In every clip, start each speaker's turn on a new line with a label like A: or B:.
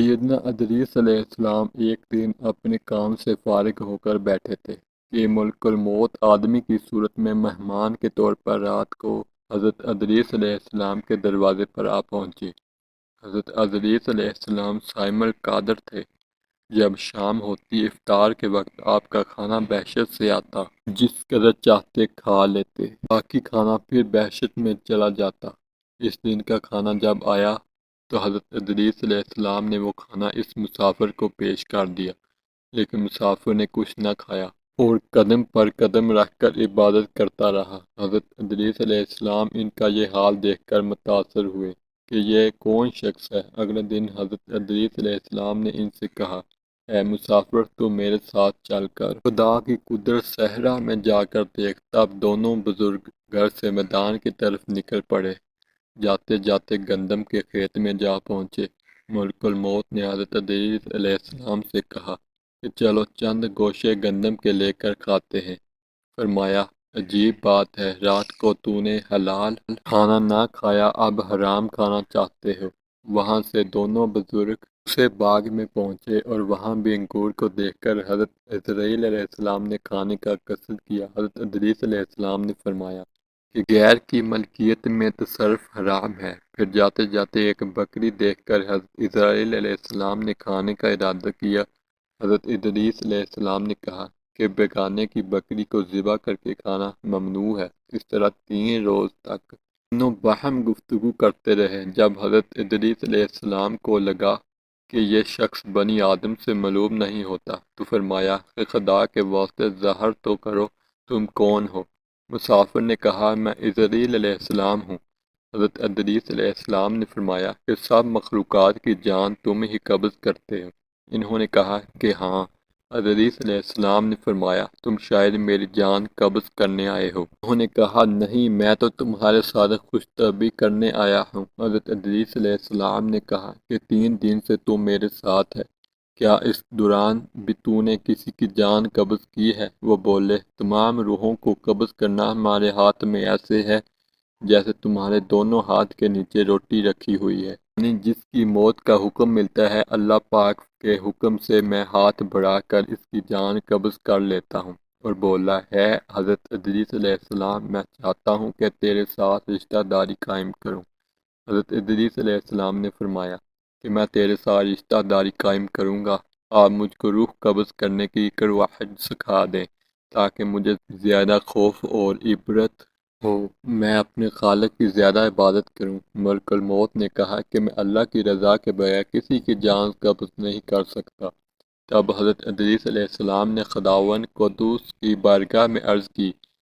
A: سیدنا ادریس علیہ السلام ایک دن اپنے کام سے فارغ ہو کر بیٹھے تھے کہ ملک الموت آدمی کی صورت میں مہمان کے طور پر رات کو حضرت ادریس علیہ السلام کے دروازے پر آ پہنچی۔ حضرت ادریس علیہ السلام صائم القادر تھے۔ جب شام ہوتی افطار کے وقت آپ کا کھانا بحشت سے آتا، جس قدر چاہتے کھا لیتے، باقی کھانا پھر بحشت میں چلا جاتا۔ اس دن کا کھانا جب آیا تو حضرت ادریس علیہ السلام نے وہ کھانا اس مسافر کو پیش کر دیا، لیکن مسافر نے کچھ نہ کھایا اور قدم پر قدم رکھ کر عبادت کرتا رہا۔ حضرت ادریس علیہ السلام ان کا یہ حال دیکھ کر متاثر ہوئے کہ یہ کون شخص ہے۔ اگلے دن حضرت ادریس علیہ السلام نے ان سے کہا، اے مسافر، تو میرے ساتھ چل کر خدا کی قدرت صحرا میں جا کر دیکھ۔ تب دونوں بزرگ گھر سے میدان کی طرف نکل پڑے۔ جاتے جاتے گندم کے کھیت میں جا پہنچے۔ ملک الموت نے حضرت ادریس علیہ السلام سے کہا کہ چلو چند گوشے گندم کے لے کر کھاتے ہیں۔ فرمایا، عجیب بات ہے، رات کو تو نے حلال کھانا نہ کھایا، اب حرام کھانا چاہتے ہو۔ وہاں سے دونوں بزرگ اسے باغ میں پہنچے اور وہاں بھی انگور کو دیکھ کر حضرت اسرائیل علیہ السلام نے کھانے کا قصد کیا۔ حضرت ادریس علیہ السلام نے فرمایا کہ غیر کی ملکیت میں تصرف حرام ہے۔ پھر جاتے جاتے ایک بکری دیکھ کر حضرت اسرائیل علیہ السلام نے کھانے کا ارادہ کیا۔ حضرت ادریس علیہ السلام نے کہا کہ بیگانے کی بکری کو ذبح کر کے کھانا ممنوع ہے۔ اس طرح 3 روز تک دونوں باہم گفتگو کرتے رہے۔ جب حضرت ادریس علیہ السلام کو لگا کہ یہ شخص بنی آدم سے معلوم نہیں ہوتا تو فرمایا کہ خدا کے واسطے ظاہر تو کرو تم کون ہو۔ مسافر نے کہا، میں اسرائیل علیہ السلام ہوں۔ حضرت ادریس علیہ السلام نے فرمایا کہ سب مخلوقات کی جان تم ہی قبض کرتے ہو۔ انہوں نے کہا کہ ہاں۔ ادریس علیہ السلام نے فرمایا، تم شاید میری جان قبض کرنے آئے ہو۔ انہوں نے کہا، نہیں، میں تو تمہارے ساتھ خوش طبعی کرنے آیا ہوں۔ حضرت ادریس علیہ السلام نے کہا کہ 3 دن سے تو میرے ساتھ ہے، کیا اس دوران بھی تو نے کسی کی جان قبض کی ہے؟ وہ بولے، تمام روحوں کو قبض کرنا ہمارے ہاتھ میں ایسے ہے جیسے تمہارے دونوں ہاتھ کے نیچے روٹی رکھی ہوئی ہے، یعنی جس کی موت کا حکم ملتا ہے، اللہ پاک کے حکم سے میں ہاتھ بڑھا کر اس کی جان قبض کر لیتا ہوں۔ اور بولا ہے، حضرت ادریس علیہ السلام، میں چاہتا ہوں کہ تیرے ساتھ رشتہ داری قائم کروں۔ حضرت ادریس علیہ السلام نے فرمایا کہ میں تیرے ساتھ رشتہ داری قائم کروں گا، آپ مجھ کو روح قبض کرنے کی کرواہٹ سکھا دیں تاکہ مجھے زیادہ خوف اور عبرت ہو، میں اپنے خالق کی زیادہ عبادت کروں۔ ملک الموت نے کہا کہ میں اللہ کی رضا کے بغیر کسی کی جان قبض نہیں کر سکتا۔ تب حضرت ادریس علیہ السلام نے خداوند قدوس کی بارگاہ میں عرض کی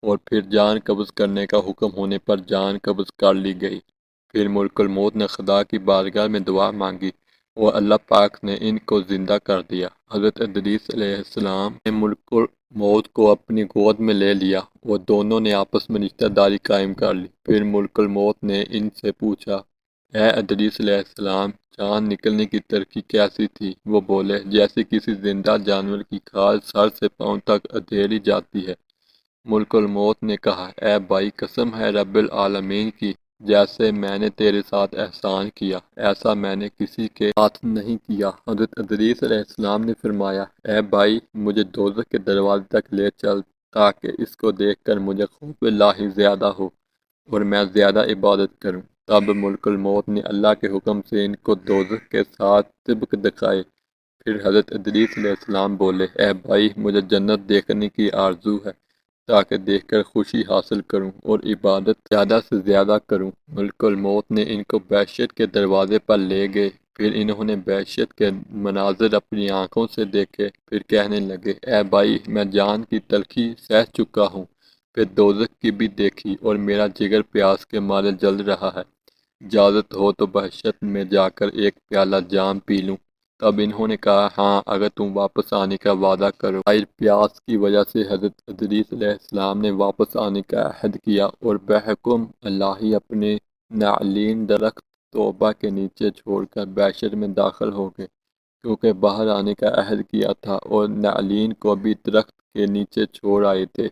A: اور پھر جان قبض کرنے کا حکم ہونے پر جان قبض کر لی گئی۔ پھر ملک الموت نے خدا کی بارگاہ میں دعا مانگی اور اللہ پاک نے ان کو زندہ کر دیا۔ حضرت ادریس علیہ السلام نے ملک الموت کو اپنی گود میں لے لیا اور دونوں نے آپس میں رشتہ داری قائم کر لی۔ پھر ملک الموت نے ان سے پوچھا، اے ادریس علیہ السلام، جان نکلنے کی ترقی کیسی تھی؟ وہ بولے، جیسے کسی زندہ جانور کی کھال سر سے پاؤں تک ادھیڑی جاتی ہے۔ ملک الموت نے کہا، اے بھائی، قسم ہے رب العالمین کی، جیسے میں نے تیرے ساتھ احسان کیا، ایسا میں نے کسی کے ساتھ نہیں کیا۔ حضرت ادریس علیہ السلام نے فرمایا، اے بھائی، مجھے دوزخ کے دروازے تک لے چل تاکہ اس کو دیکھ کر مجھے خوف اللہ زیادہ ہو اور میں زیادہ عبادت کروں۔ تب ملک الموت نے اللہ کے حکم سے ان کو دوزخ کے 7 طبق دکھائے۔ پھر حضرت ادریس علیہ السلام بولے، اے بھائی، مجھے جنت دیکھنے کی آرزو ہے تاکہ دیکھ کر خوشی حاصل کروں اور عبادت زیادہ سے زیادہ کروں۔ ملک الموت نے ان کو بہشت کے دروازے پر لے گئے۔ پھر انہوں نے بہشت کے مناظر اپنی آنکھوں سے دیکھے۔ پھر کہنے لگے، اے بھائی، میں جان کی تلخی سہ چکا ہوں۔ پھر دوزخ کی بھی دیکھی اور میرا جگر پیاس کے مارے جل رہا ہے، اجازت ہو تو بہشت میں جا کر ایک پیالہ جام پی لوں۔ تب انہوں نے کہا، ہاں، اگر تم واپس آنے کا وعدہ کرو۔ ظاہر پیاس کی وجہ سے حضرت ادریس علیہ السلام نے واپس آنے کا عہد کیا اور بحکم الہی اپنے نعلین درخت توبہ کے نیچے چھوڑ کر بہشت میں داخل ہو گئے، کیونکہ باہر آنے کا عہد کیا تھا اور نعلین کو بھی درخت کے نیچے چھوڑ آئے تھے۔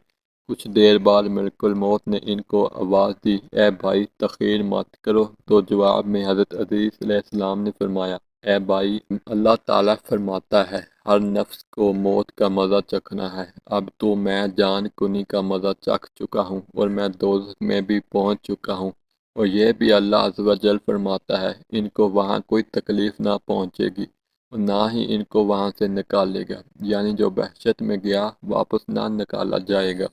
A: کچھ دیر بعد ملک الموت نے ان کو آواز دی، اے بھائی، تاخیر مت کرو۔ تو جواب میں حضرت ادریس علیہ السلام نے فرمایا، اے بھائی، اللہ تعالیٰ فرماتا ہے ہر نفس کو موت کا مزہ چکھنا ہے۔ اب تو میں جان کنی کا مزہ چکھ چکا ہوں اور میں دوزخ میں بھی پہنچ چکا ہوں، اور یہ بھی اللہ عز و جل فرماتا ہے ان کو وہاں کوئی تکلیف نہ پہنچے گی اور نہ ہی ان کو وہاں سے نکالے گا، یعنی جو وحشت میں گیا واپس نہ نکالا جائے گا۔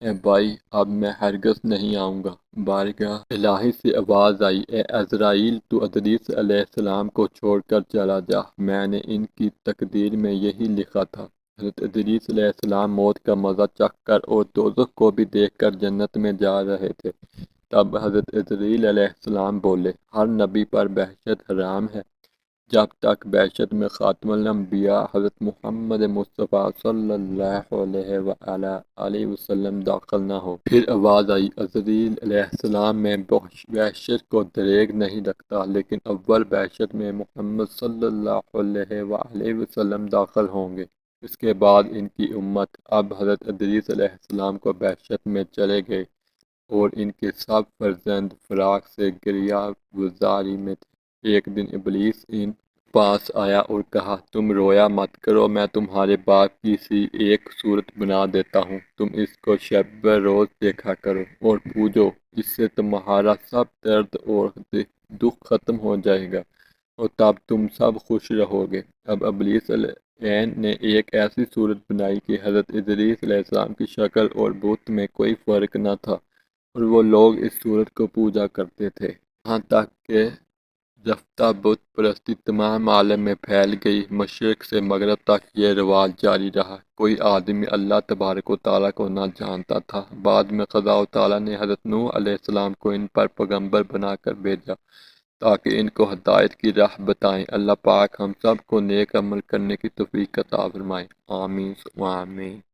A: اے بھائی، اب میں ہرگز نہیں آؤں گا۔ بارگاہ الہی سے آواز آئی، اے عزرائیل، تو ادریس علیہ السلام کو چھوڑ کر چلا جا، میں نے ان کی تقدیر میں یہی لکھا تھا۔ حضرت ادریس علیہ السلام موت کا مزہ چکھ کر اور دوزخ کو بھی دیکھ کر جنت میں جا رہے تھے۔ تب حضرت عزرائیل علیہ السلام بولے، ہر نبی پر بہشت حرام ہے جب تک بہشت میں خاتم الانبیاء حضرت محمد مصطفیٰ صلی اللہ علیہ وآلہ وسلم داخل نہ ہو۔ پھر آواز آئی، عزرائیل علیہ السلام میں بہشت کو دریغ نہیں رکھتا، لیکن اول بہشت میں محمد صلی اللہ علیہ وآلہ وسلم داخل ہوں گے، اس کے بعد ان کی امت۔ اب حضرت ادریس علیہ السلام کو بہشت میں چلے گئے اور ان کے سب فرزند فراق سے گریہ گزاری میں تھے۔ ایک دن ابلیس ان پاس آیا اور کہا، تم رویا مت کرو، میں تمہارے باپ کی سی ایک صورت بنا دیتا ہوں، تم اس کو شب روز دیکھا کرو اور پوجو، اس سے تمہارا سب درد اور دکھ ختم ہو جائے گا اور تب تم سب خوش رہو گے۔ اب ابلیس لعین نے ایک ایسی صورت بنائی کہ حضرت ادریس علیہ السلام کی شکل اور بت میں کوئی فرق نہ تھا، اور وہ لوگ اس صورت کو پوجا کرتے تھے، یہاں تک کہ رفتہ بت پرستی تمام عالم میں پھیل گئی۔ مشرق سے مغرب تک یہ رواج جاری رہا۔ کوئی آدمی اللہ تبارک و تعالیٰ کو نہ جانتا تھا۔ بعد میں خدا و تعالیٰ نے حضرت نوح علیہ السلام کو ان پر پیغمبر بنا کر بھیجا تاکہ ان کو ہدایت کی راہ بتائیں۔ اللہ پاک ہم سب کو نیک عمل کرنے کی توفیق عطا فرمائے۔ آمین ثم آمین۔